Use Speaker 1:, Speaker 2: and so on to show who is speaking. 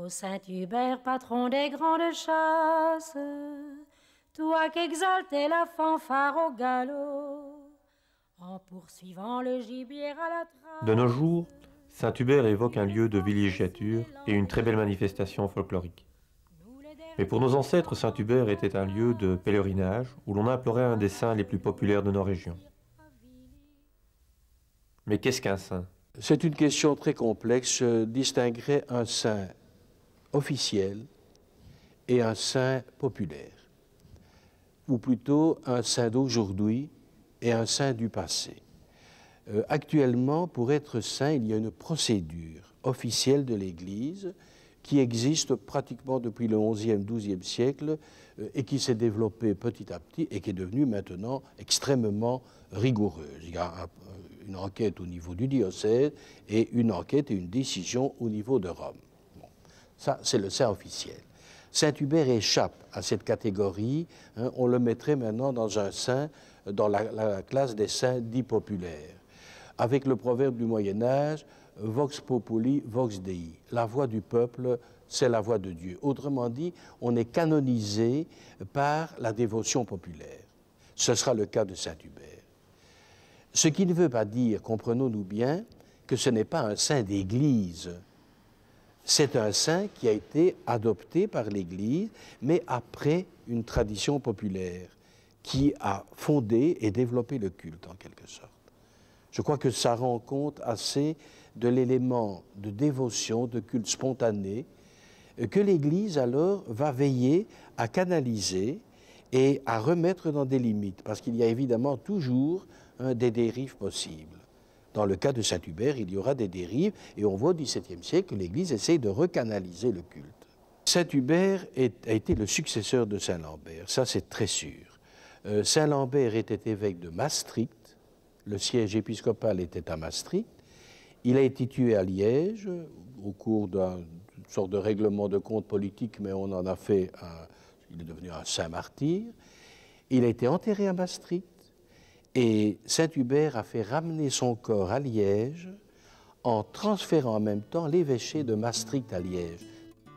Speaker 1: Ô Saint-Hubert, patron des grandes chasses, toi qu'exaltais la fanfare au galop, en poursuivant le gibier à la trace.
Speaker 2: De nos jours, Saint-Hubert évoque un lieu de villégiature et une très belle manifestation folklorique. Mais pour nos ancêtres, Saint-Hubert était un lieu de pèlerinage où l'on implorait un des saints les plus populaires de nos régions. Mais qu'est-ce qu'un saint?
Speaker 3: C'est une question très complexe. Je distinguerais un saint officiel et un saint populaire, ou plutôt un saint d'aujourd'hui et un saint du passé. Actuellement, pour être saint, il y a une procédure officielle de l'Église qui existe pratiquement depuis le XIe, XIIe siècle et qui s'est développée petit à petit et qui est devenue maintenant extrêmement rigoureuse. Il y a une enquête au niveau du diocèse et une enquête et une décision au niveau de Rome. Bon. Ça, c'est le saint officiel. Saint-Hubert échappe à cette catégorie. Hein, on le mettrait maintenant dans un saint, dans la classe des saints dits populaires. Avec le proverbe du Moyen-Âge, vox populi, vox Dei. La voix du peuple, c'est la voix de Dieu. Autrement dit, on est canonisé par la dévotion populaire. Ce sera le cas de Saint-Hubert. Ce qui ne veut pas dire, comprenons-nous bien, que ce n'est pas un saint d'Église. C'est un saint qui a été adopté par l'Église, mais après une tradition populaire qui a fondé et développé le culte, en quelque sorte. Je crois que ça rend compte assez de l'élément de dévotion, de culte spontané, que l'Église alors va veiller à canaliser et à remettre dans des limites, parce qu'il y a évidemment toujours des dérives possibles. Dans le cas de Saint-Hubert, il y aura des dérives, et on voit au XVIIe siècle que l'Église essaye de recanaliser le culte. Saint-Hubert a été le successeur de Saint-Lambert, ça c'est très sûr. Saint-Lambert était évêque de Maastricht, le siège épiscopal était à Maastricht. Il a été tué à Liège au cours d'une sorte de règlement de compte politique, mais on en a fait il est devenu un saint martyr. Il a été enterré à Maastricht et Saint-Hubert a fait ramener son corps à Liège en transférant en même temps l'évêché de Maastricht à Liège.